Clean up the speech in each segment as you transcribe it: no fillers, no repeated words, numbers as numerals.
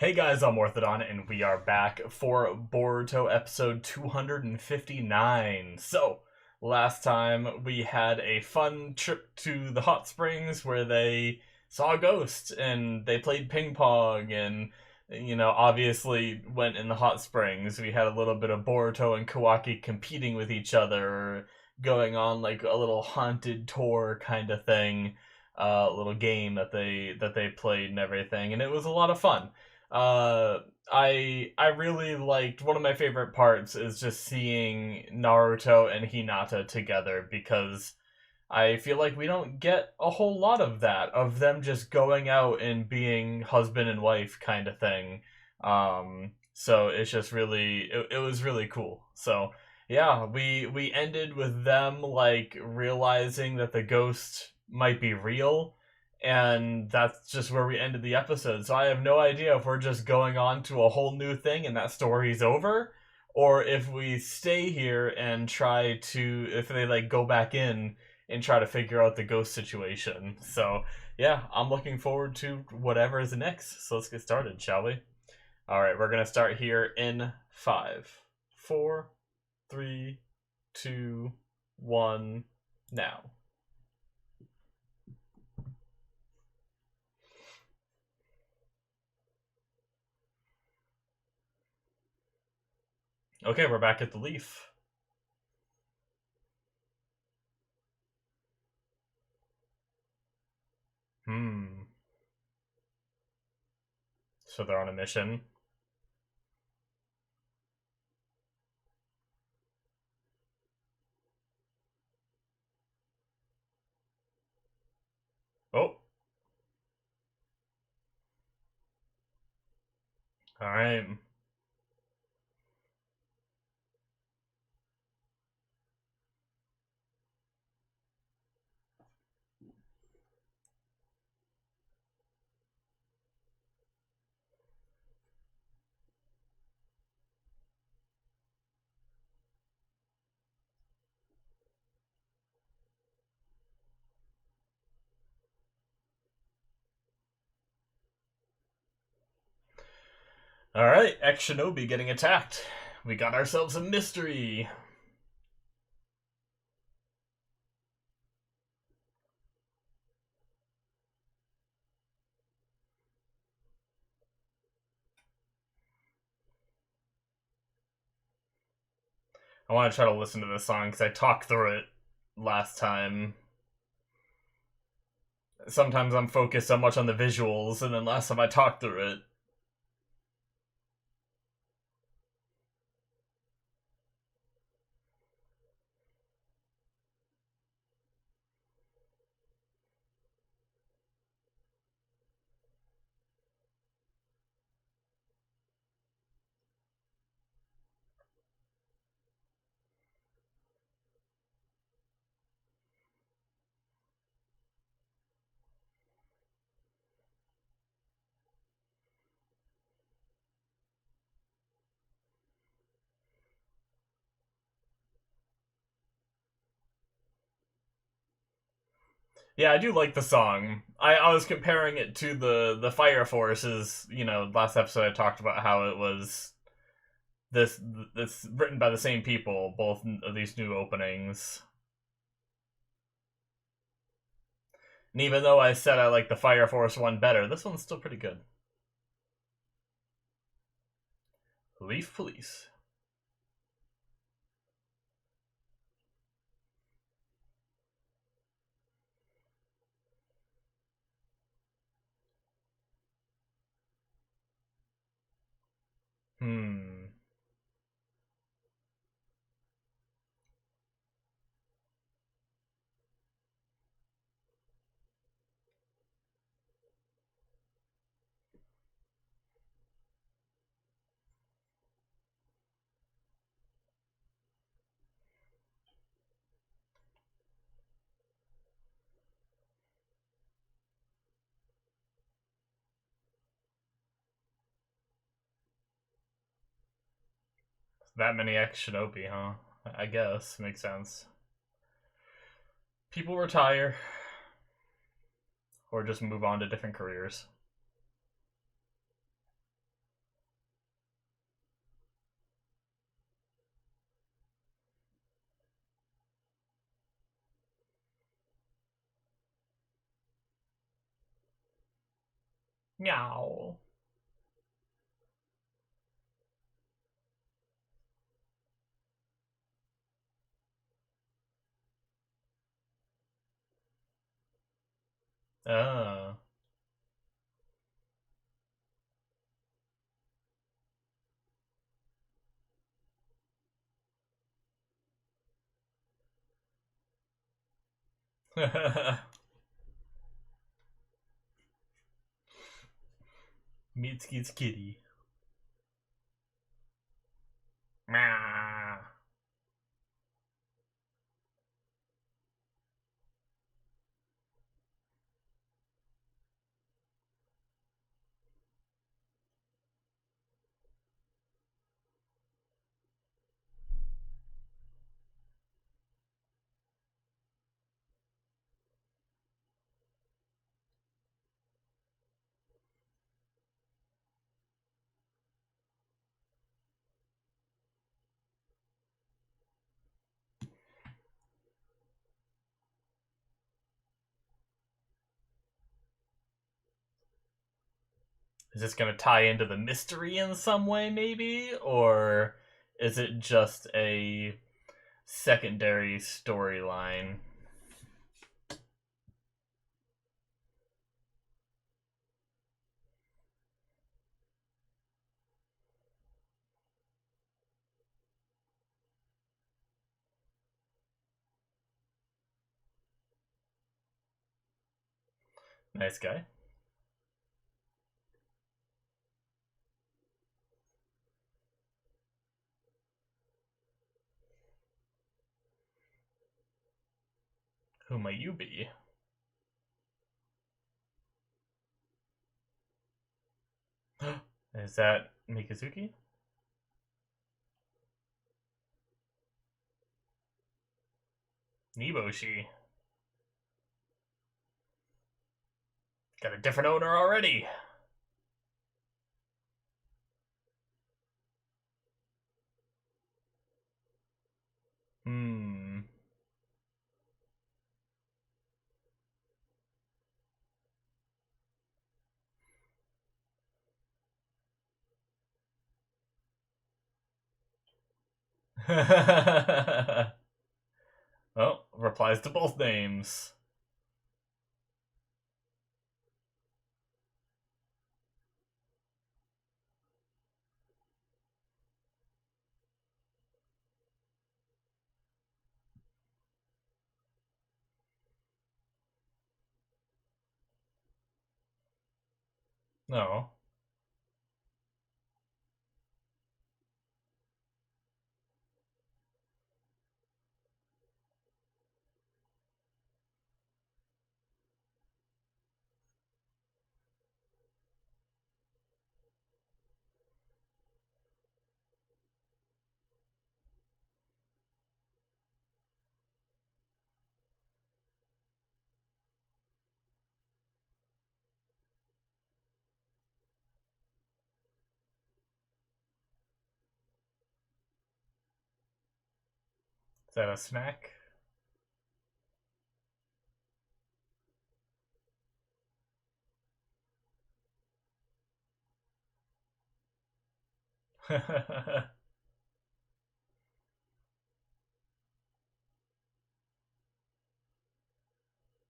Hey guys, I'm Morthadon, and we are back for Boruto episode 259. So, last time we had a fun trip to the hot springs where they saw a ghost and they played ping pong and, obviously went in the hot springs. We had a little bit of Boruto and Kawaki competing with each other, going on like a little haunted tour kind of thing, little game that they played and everything, and it was a lot of fun. uh I really liked, one of my favorite parts is just seeing Naruto and Hinata together, because I feel like we don't get a whole lot of that, of them just going out and being husband and wife kind of thing. So it's just it was really cool. So yeah, we ended with them like realizing that the ghost might be real, and that's just where we ended the episode. So I have no idea if we're just going on to a whole new thing and that story's over, or if we stay here and try to, if they like go back in and try to figure out the ghost situation. So yeah, I'm looking forward to whatever is next. So let's get started, shall we? All right, we're gonna start here in 5, 4, 3, 2, 1, now. Okay, we're back at the Leaf. Hmm. So they're on a mission. Oh, all right. All right, ex Shinobi getting attacked. We got ourselves a mystery. I want to try to listen to this song because I talked through it last time. Sometimes I'm focused so much on the visuals, and then last time I talked through it. Yeah, I do like the song. I was comparing it to the Fire Forces. Last episode I talked about how it was this this written by the same people, both of these new openings. And even though I said I like the Fire Force one better, this one's still pretty good. Leaf Police. Hmm. That many ex Shinobi, huh? I guess. Makes sense. People retire or just move on to different careers. Meow. Oh. Mitsuki's kitty. Meow. Is this going to tie into the mystery in some way, maybe? Or is it just a secondary storyline? Nice guy. Who might you be? Is that Mikazuki? Niboshi. Got a different owner already. Hmm. Well, replies to both names. No. Is that a snack?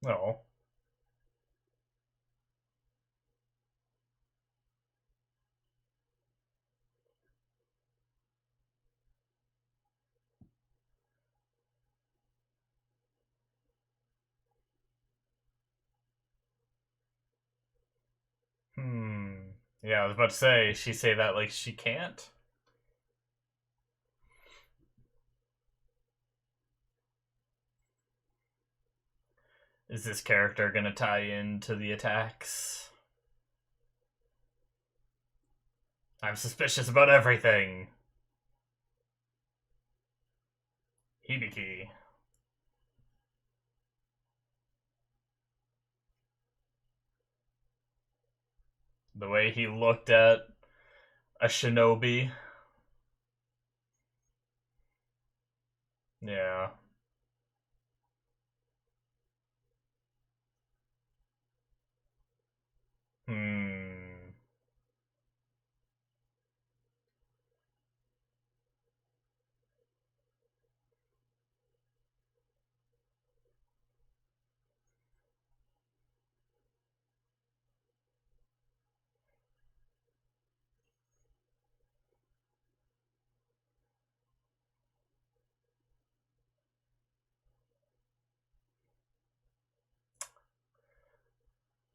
No. Hmm. Yeah, I was about to say, she say that like she can't? Is this character gonna tie into the attacks? I'm suspicious about everything. Hibiki. The way he looked at a shinobi. Yeah. Hmm.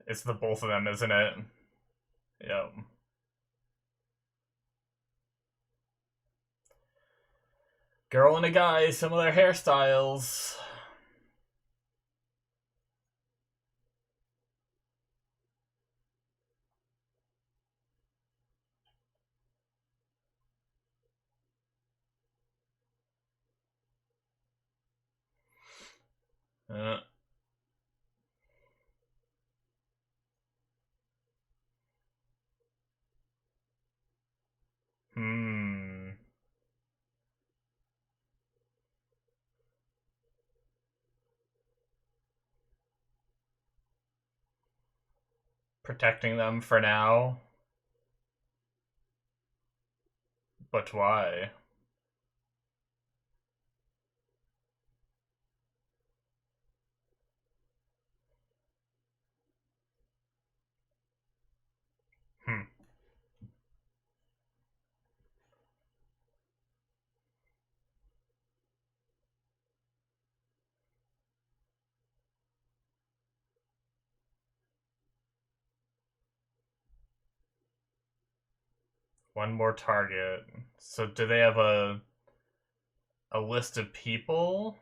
It's the both of them, isn't it? Yep. Girl and a guy, similar hairstyles. Uh, hmm. Protecting them for now. But why? Hmm. One more target. So do they have a list of people?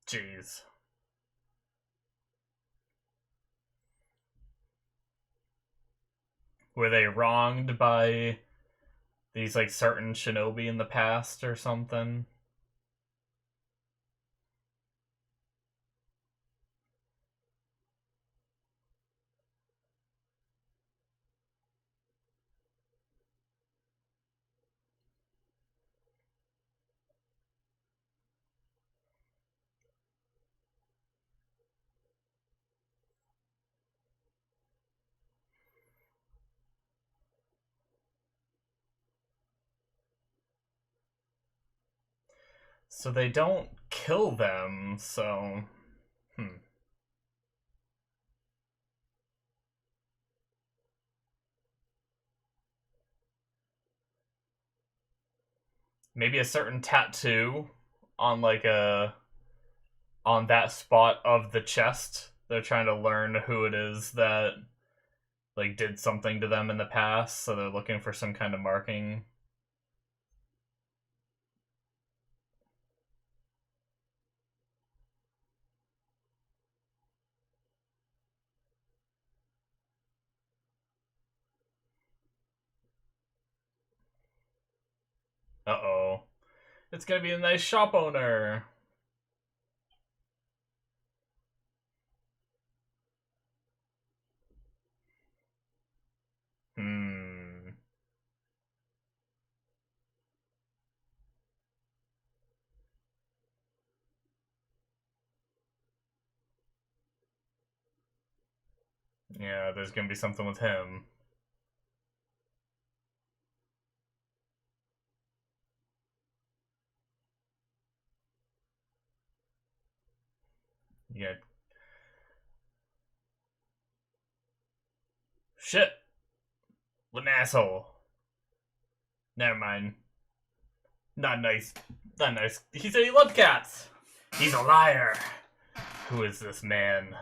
Jeez. Were they wronged by these like certain shinobi in the past or something? So they don't kill them, so hmm. Maybe a certain tattoo on like a on that spot of the chest. They're trying to learn who it is that like did something to them in the past, so they're looking for some kind of marking. Uh-oh. It's gonna be a nice shop owner. Hmm. Yeah, there's gonna be something with him. Yeah. Shit. What an asshole. Never mind. Not nice. Not nice. He said he loved cats. He's a liar. Who is this man?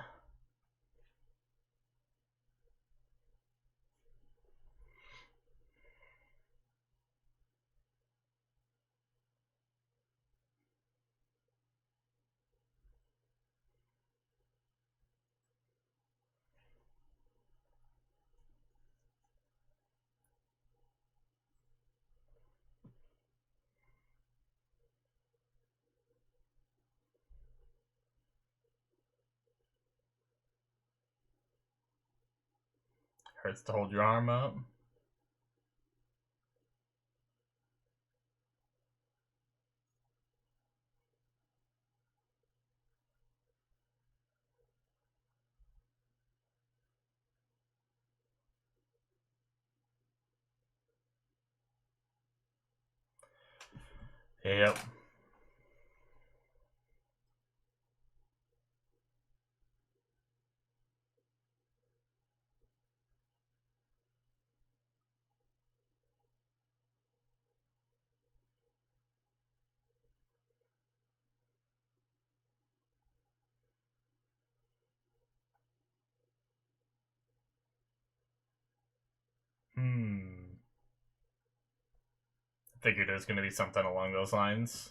Hurts to hold your arm up. Yep. Hmm. Figured it was going to be something along those lines.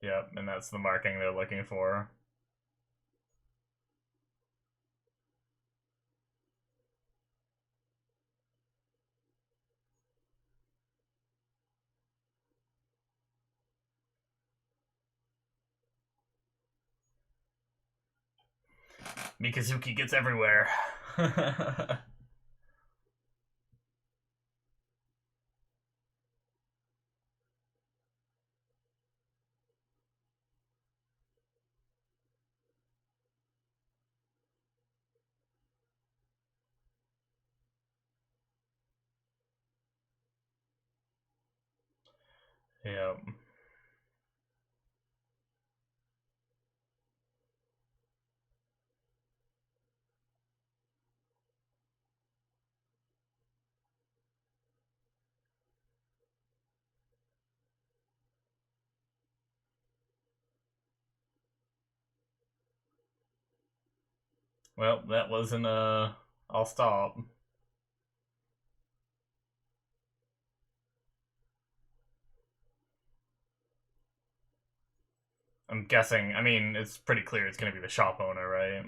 Yep, and that's the marking they're looking for. Mikazuki gets everywhere. Yep. Well, that wasn't I'll stop. I'm guessing. I mean, it's pretty clear it's going to be the shop owner, right?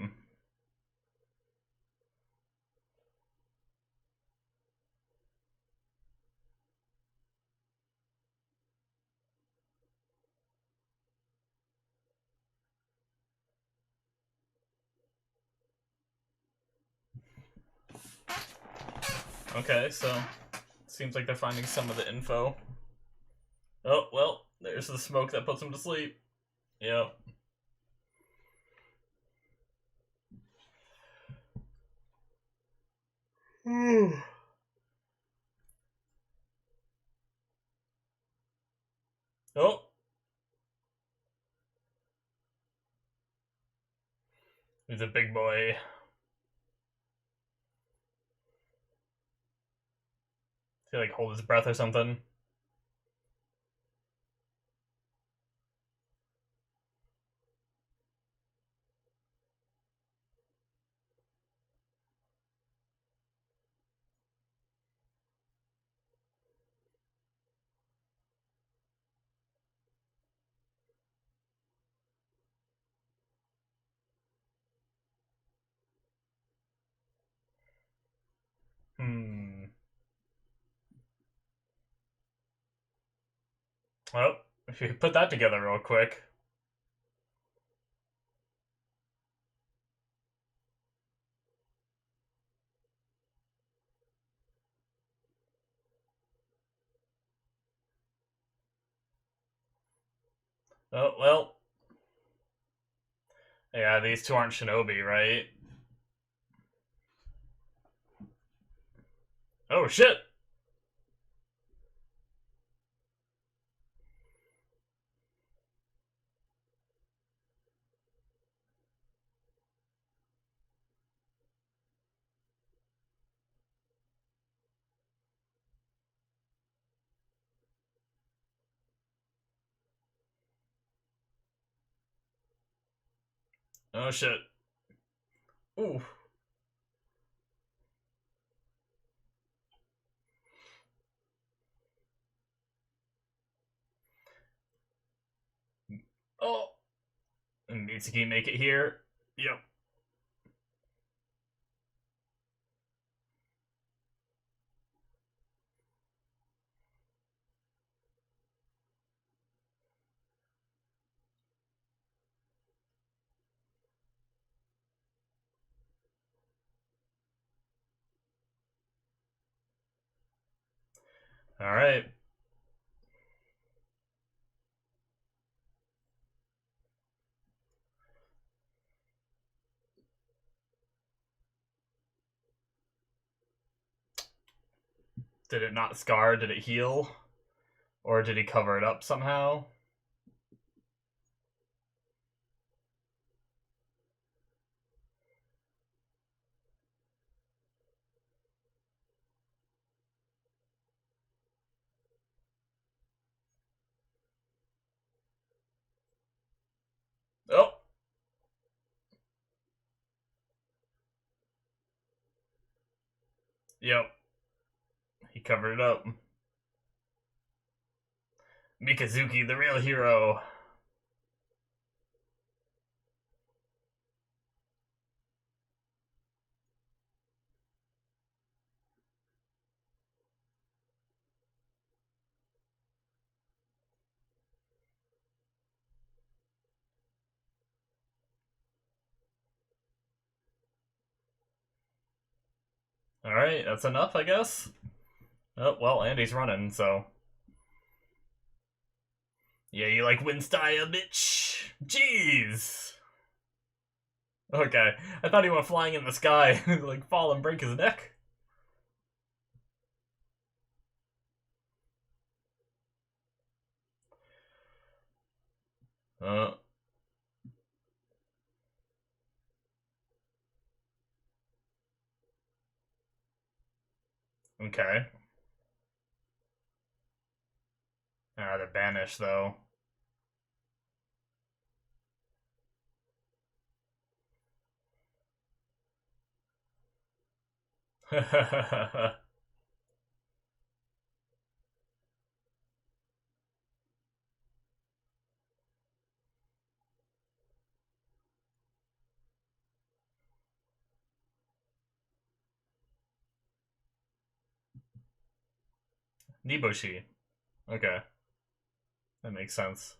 Okay, so seems like they're finding some of the info. Oh, well, there's the smoke that puts him to sleep. Yep. Oh, he's a big boy. He like hold his breath or something. Hmm. Well, if you put that together real quick. Oh, well. Yeah, these two aren't shinobi, right? Oh, shit! Oh, shit. Ooh. Oh. And Mitsuki make it here. Yep. Alright. Did it not scar? Did it heal? Or did he cover it up somehow? Oh! Yep. He covered it up. Mikazuki, the real hero. Alright, that's enough, I guess. Oh, well, Andy's running, so. Yeah, you like wind style, bitch? Jeez! Okay, I thought he went flying in the sky, like fall and break his neck. Uh, okay. Ah, they're banished, though. Niboshi. Okay, that makes sense.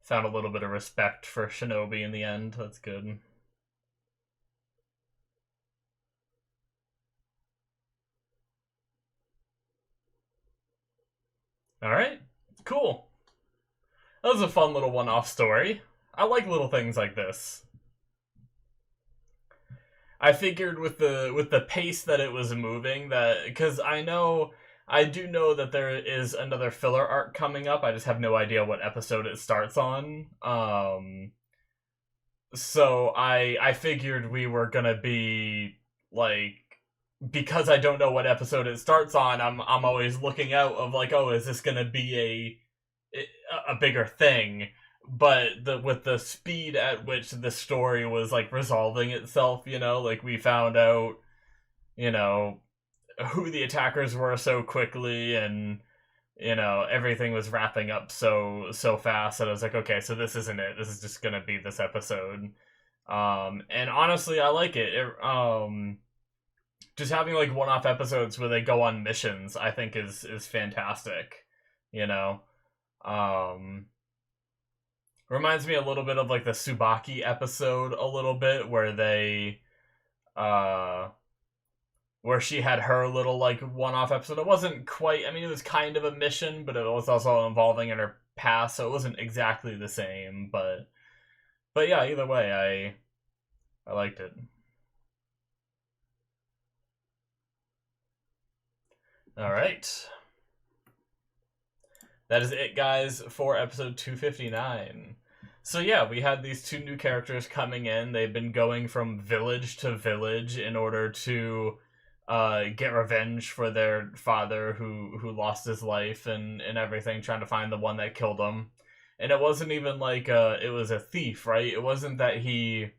Found a little bit of respect for Shinobi in the end. That's good. Alright, cool. That was a fun little one-off story. I like little things like this. I figured with the pace that it was moving, that because I do know that there is another filler arc coming up. I just have no idea what episode it starts on. So I figured we were gonna be like, because I don't know what episode it starts on. I'm always looking out of like, oh, is this gonna be a bigger thing? But with the speed at which the story was like resolving itself, like we found out, you know, who the attackers were so quickly, and everything was wrapping up so fast that I was like, okay, so this isn't it. This is just gonna be this episode. And honestly, I like it. Just having like one-off episodes where they go on missions, I think is fantastic. You know, um, reminds me a little bit of like the Tsubaki episode a little bit, where uh where she had her little like one-off episode. It wasn't quite, I mean, it was kind of a mission, but it was also involving in her past, so it wasn't exactly the same. But yeah, either way, I liked it. All right. That is it, guys, for episode 259. So yeah, we had these two new characters coming in. They've been going from village to village in order to get revenge for their father who lost his life and everything, trying to find the one that killed him. And it wasn't even like it was a thief, right? It wasn't that he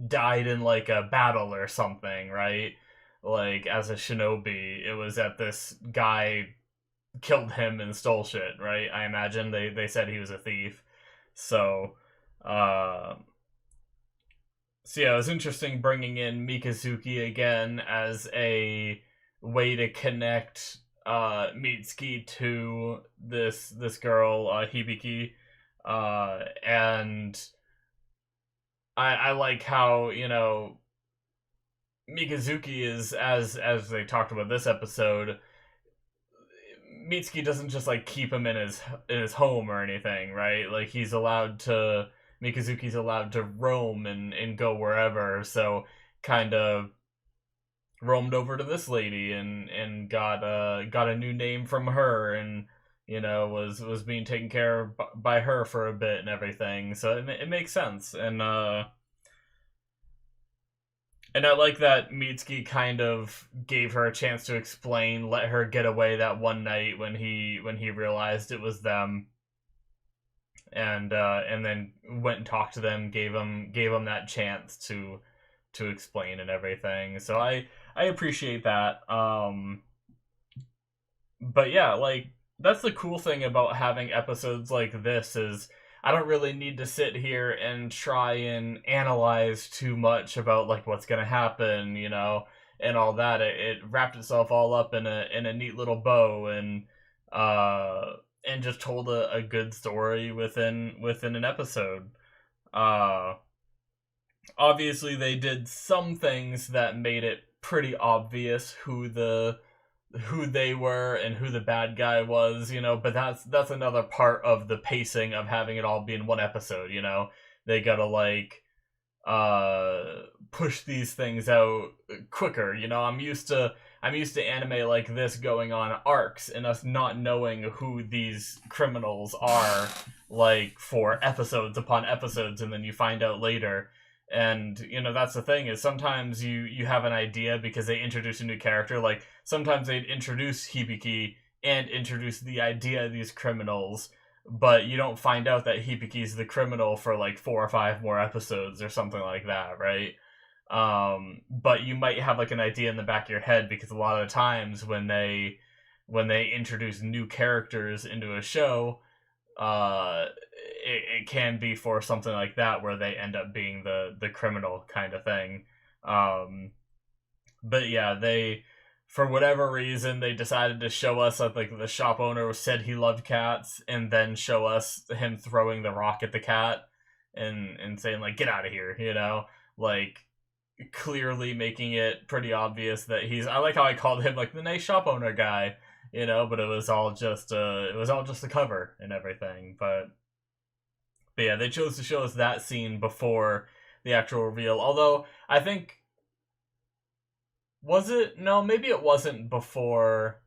died in like a battle or something, right? Like as a shinobi, it was that this guy killed him and stole shit, right? I imagine they said he was a thief. So, uh, so yeah, it was interesting bringing in Mikazuki again as a way to connect Mitsuki to this girl Hibiki, and I like how Mikazuki is, as they talked about this episode, Mitsuki doesn't just like keep him in his home or anything, right? Like he's allowed to Mikazuki's allowed to roam and go wherever. So kind of roamed over to this lady and got a new name from her, and was being taken care of by her for a bit and everything. So it makes sense. And I like that Mitsuki kind of gave her a chance to explain, let her get away that one night when he realized it was them, and then went and talked to them, gave them that chance to explain and everything. So I appreciate that. But yeah, like that's the cool thing about having episodes like this is I don't really need to sit here and try and analyze too much about like what's gonna happen, and all that. It wrapped itself all up in a neat little bow, and just told a good story within an episode. Uh, Obviously, they did some things that made it pretty obvious who they were and who the bad guy was, but that's another part of the pacing of having it all be in one episode. They gotta like push these things out quicker. I'm used to anime like this going on arcs and us not knowing who these criminals are, like for episodes upon episodes, and then you find out later. And that's the thing, is sometimes you have an idea because they introduce a new character. Like sometimes they'd introduce Hibiki and introduce the idea of these criminals, but you don't find out that Hibiki's the criminal for like 4 or 5 more episodes or something like that, right? But you might have like an idea in the back of your head, because a lot of times when they introduce new characters into a show, it can be for something like that where they end up being the criminal kind of thing. But yeah, they, for whatever reason, they decided to show us that like the shop owner said he loved cats, and then show us him throwing the rock at the cat and saying like, get out of here, like clearly making it pretty obvious that I like how I called him like the nice shop owner guy, but it was all just a cover and everything. But yeah, they chose to show us that scene before the actual reveal. Although I think, was it? No, maybe it wasn't before.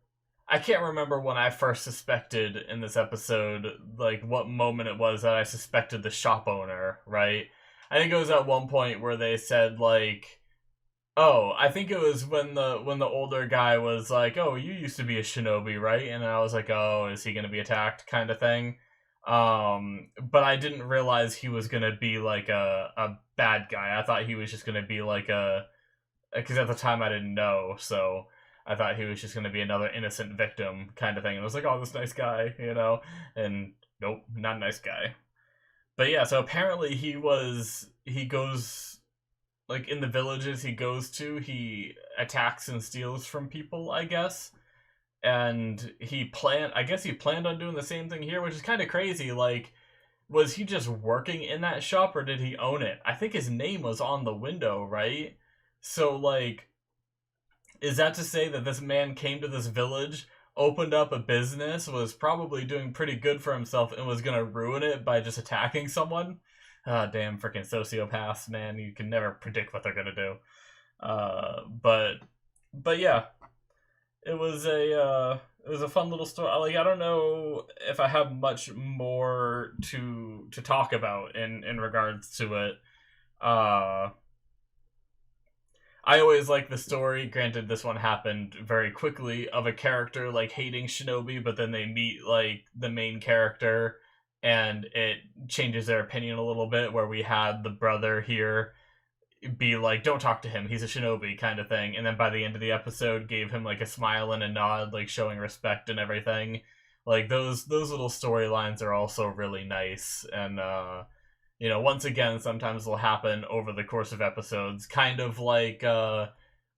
I can't remember when I first suspected in this episode, like what moment it was that I suspected the shop owner, right? I think it was at one point where they said like, oh, I think it was when the older guy was like, "Oh, you used to be a shinobi, right?" And I was like, "Oh, is he going to be attacked?" kind of thing. But I didn't realize he was going to be like a bad guy. I thought he was just going to be like because at the time I didn't know, so I thought he was just going to be another innocent victim kind of thing. And I was like, "Oh, this nice guy," and nope, not a nice guy. But yeah, so apparently he goes, like in the villages he goes to, he attacks and steals from people, I guess. And I guess he planned on doing the same thing here, which is kind of crazy. Like, was he just working in that shop, or did he own it? I think his name was on the window, right? So like, is that to say that this man came to this village, opened up a business, was probably doing pretty good for himself, and was gonna ruin it by just attacking someone? Ah, damn freaking sociopaths, man! You can never predict what they're gonna do. But yeah, it was a fun little story. Like, I don't know if I have much more to talk about in regards to it. Uh, I always like the story. Granted, this one happened very quickly, of a character like hating Shinobi, but then they meet like the main character, and it changes their opinion a little bit. Where we had the brother here be like, "Don't talk to him. He's a Shinobi," kind of thing, and then by the end of the episode, gave him like a smile and a nod, like showing respect and everything. Like those little storylines are also really nice, and once again, sometimes will happen over the course of episodes, kind of like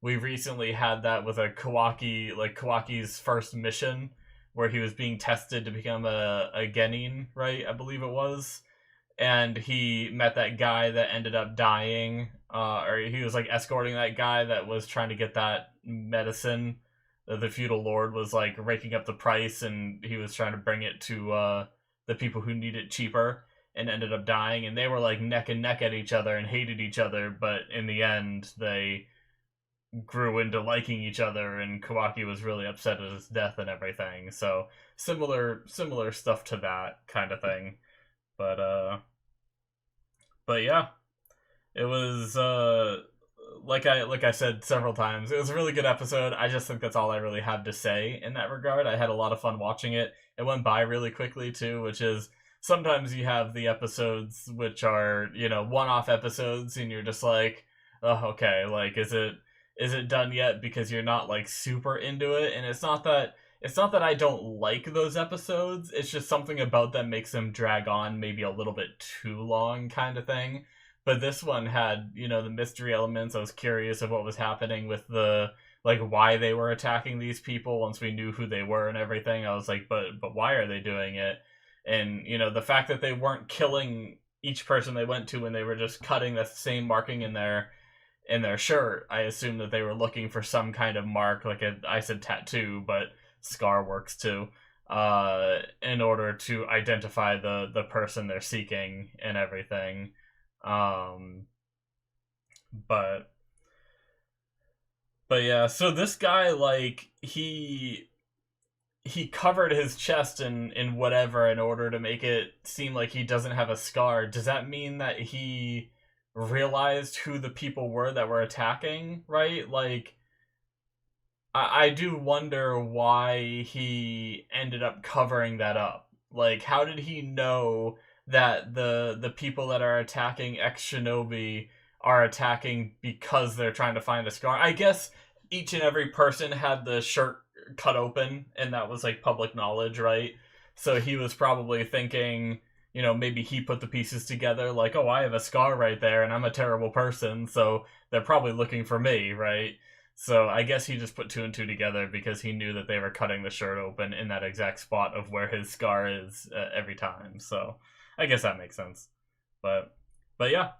we recently had that with a Kawaki, like Kawaki's first mission, where he was being tested to become a genin, right? I believe it was. And he met that guy that ended up dying, or he was like escorting that guy that was trying to get that medicine, the feudal lord was like raking up the price, and he was trying to bring it to the people who need it cheaper, and ended up dying. And they were like neck and neck at each other and hated each other, but in the end, they grew into liking each other, and Kawaki was really upset at his death and everything. So similar stuff to that kind of thing. But yeah, it was like I said several times, it was a really good episode. I just think that's all I really have to say in that regard. I had a lot of fun watching it. It went by really quickly too, which is sometimes you have the episodes which are, one-off episodes, and you're just like, oh, okay, like is it done yet, because you're not like super into it. And it's not that I don't like those episodes, it's just something about them makes them drag on maybe a little bit too long, kind of thing. But this one had, the mystery elements. I was curious of what was happening with the, like, why they were attacking these people once we knew who they were and everything. I was like, but why are they doing it? And, the fact that they weren't killing each person they went to, when they were just cutting the same marking in their shirt. I assumed that they were looking for some kind of mark, like I said tattoo, but scar works too, in order to identify the person they're seeking and everything. Um, but yeah, so this guy, like, he covered his chest in whatever in order to make it seem like he doesn't have a scar. Does that mean that he realized who the people were that were attacking, right? Like, I do wonder why he ended up covering that up. Like, how did he know that the people that are attacking ex shinobi are attacking because they're trying to find a scar? I guess each and every person had the shirt cut open, and that was like public knowledge, right? So he was probably thinking, maybe he put the pieces together, like, oh, I have a scar right there, and I'm a terrible person, so they're probably looking for me, right? So I guess he just put two and two together, because he knew that they were cutting the shirt open in that exact spot of where his scar is every time. So I guess that makes sense. But yeah,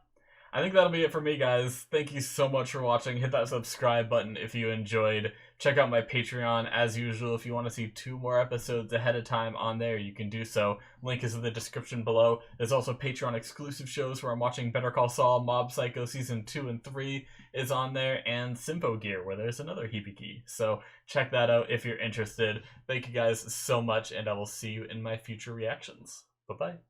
I think that'll be it for me, guys. Thank you so much for watching. Hit that subscribe button if you enjoyed. Check out my Patreon as usual. If you want to see 2 more episodes ahead of time on there, you can do so. Link is in the description below. There's also Patreon exclusive shows where I'm watching Better Call Saul, Mob Psycho Season 2 and 3 is on there, and Simpo Gear, where there's another Hibiki. So check that out if you're interested. Thank you guys so much, and I will see you in my future reactions. Bye-bye.